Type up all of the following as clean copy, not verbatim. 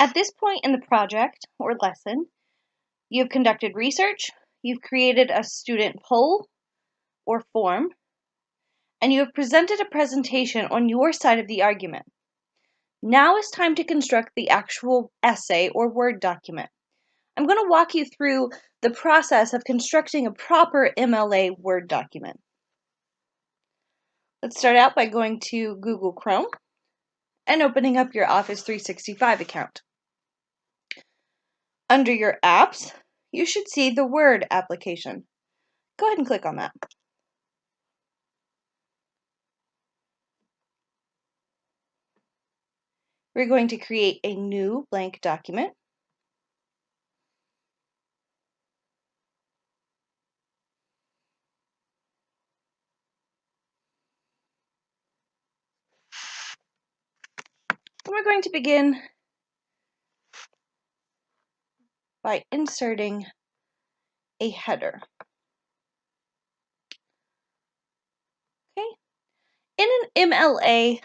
At this point in the project or lesson, you've conducted research, you've created a student poll or form, and you have presented a presentation on your side of the argument. Now it's time to construct the actual essay or Word document. I'm going to walk you through the process of constructing a proper MLA Word document. Let's start out by going to Google Chrome and opening up your Office 365 account. Under your apps, you should see the Word application. Go ahead and click on that. We're going to create a new blank document. And we're going to begin by inserting a header. Okay. In an MLA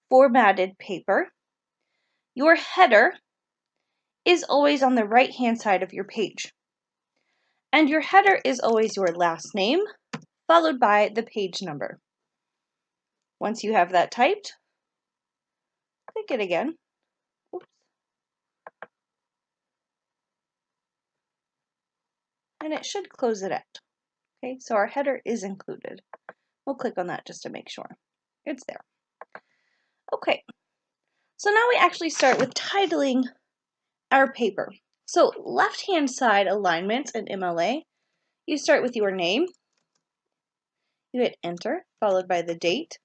formatted paper, your header is always on the right-hand side of your page. And your header is always your last name, followed by the page number. Once you have that typed, click it again. Oops. And it should close it out. Okay, so our header is included. We'll click on that just to make sure. It's there. Okay, so now we actually start with titling our paper. So left-hand side alignments in MLA, you start with your name, you hit enter, followed by the date,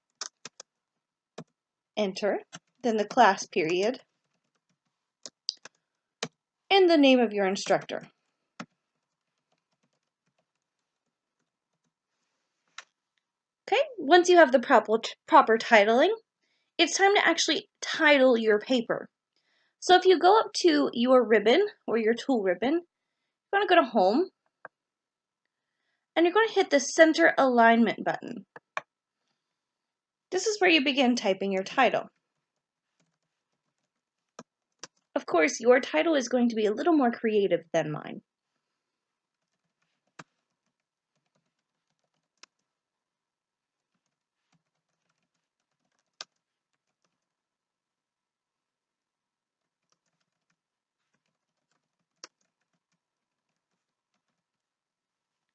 enter, then the class period, and the name of your instructor. Okay, once you have the proper titling, it's time to actually title your paper. So if you go up to your ribbon or your tool ribbon, you're going to go to Home, and you're going to hit the Center Alignment button. This is where you begin typing your title. Of course, your title is going to be a little more creative than mine.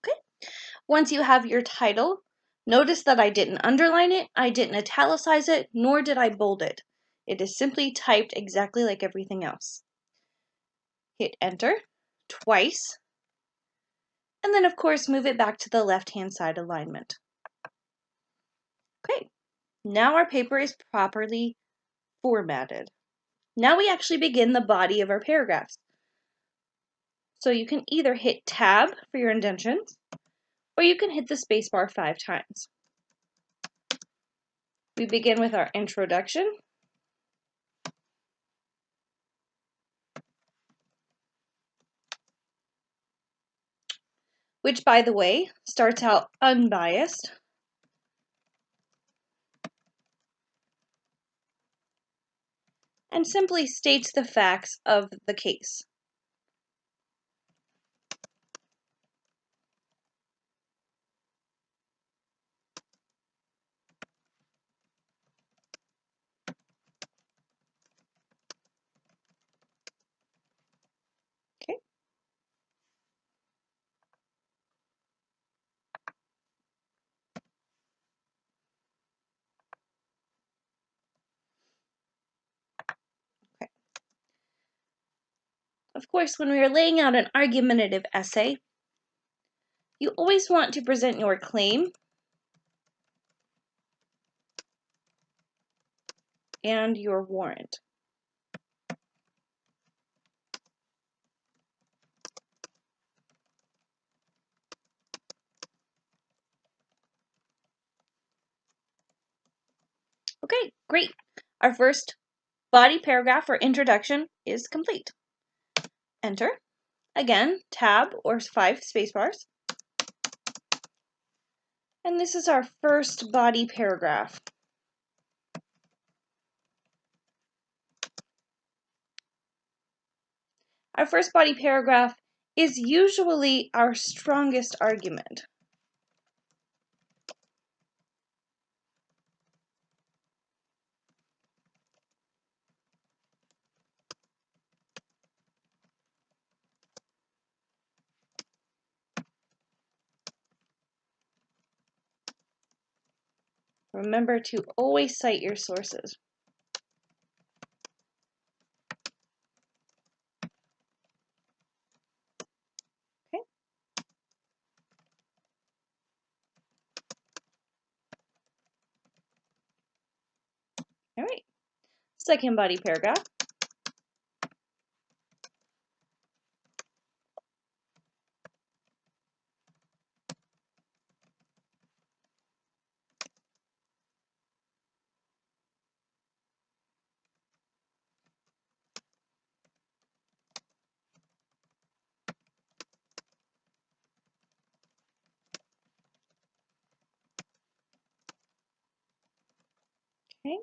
Okay, once you have your title, notice that I didn't underline it, I didn't italicize it, nor did I bold it. It is simply typed exactly like everything else. Hit enter twice, and then of course move it back to the left-hand side alignment. Okay, now our paper is properly formatted. Now we actually begin the body of our paragraphs. So you can either hit Tab for your indentions, or you can hit the spacebar 5 times. We begin with our introduction. Which, by the way, starts out unbiased. And simply states the facts of the case. Okay. Okay. Of course, when we are laying out an argumentative essay, you always want to present your claim and your warrant. Okay, great. Our first body paragraph or introduction is complete. Enter. Again, Tab or 5 spacebars. And this is our first body paragraph. Our first body paragraph is usually our strongest argument. Remember to always cite your sources. Okay. All right. Second body paragraph. Okay.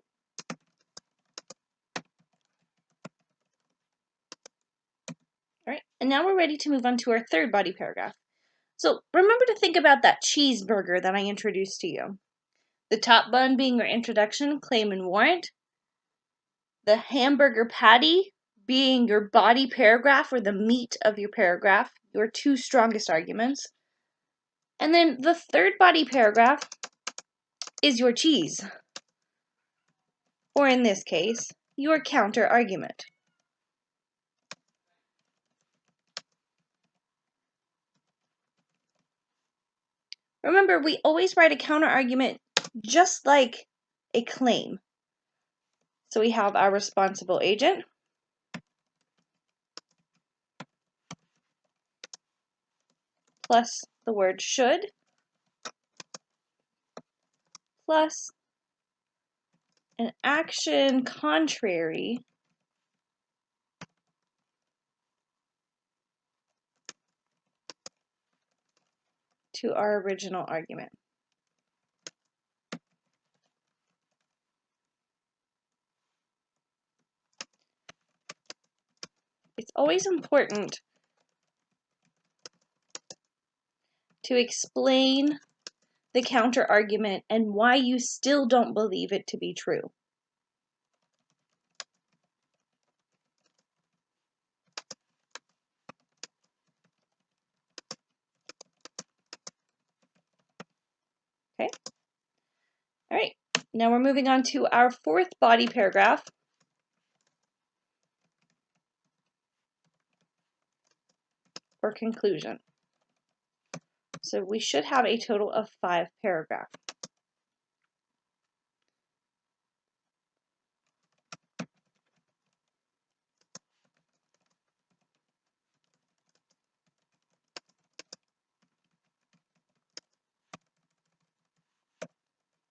All right, and now we're ready to move on to our third body paragraph. So remember to think about that cheeseburger that I introduced to you. The top bun being your introduction, claim, and warrant. The hamburger patty being your body paragraph or the meat of your paragraph, your two strongest arguments. And then the third body paragraph is your cheese, or in this case, your counter argument. Remember, we always write a counter argument just like a claim. So we have our responsible agent, plus the word should, plus an action contrary to our original argument. It's always important to explain the counter argument and why you still don't believe it to be true. Okay? All right, now we're moving on to our fourth body paragraph. For conclusion. So we should have a total of 5 paragraphs.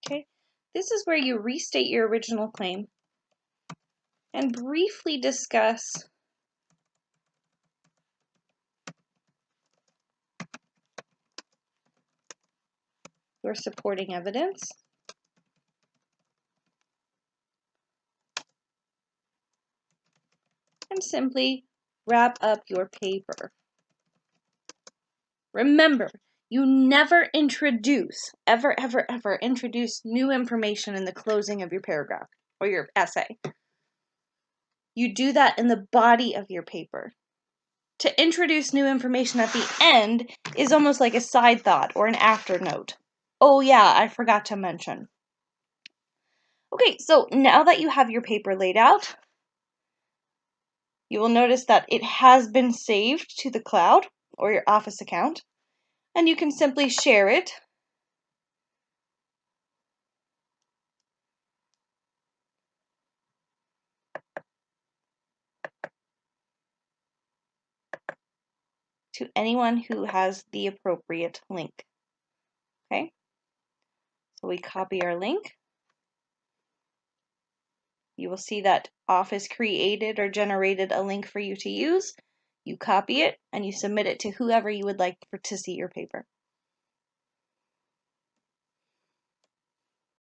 Okay, this is where you restate your original claim and briefly discuss your supporting evidence, and simply wrap up your paper. Remember, you never introduce, ever introduce new information in the closing of your paragraph or your essay. You do that in the body of your paper. To introduce new information at the end is almost like a side thought or an afternote. Oh yeah, I forgot to mention. Okay, so now that you have your paper laid out, you will notice that it has been saved to the cloud or your Office account, and you can simply share it to anyone who has the appropriate link. Okay, so we copy our link. You will see that Office created or generated a link for you to use. You copy it and you submit it to whoever you would like to see your paper.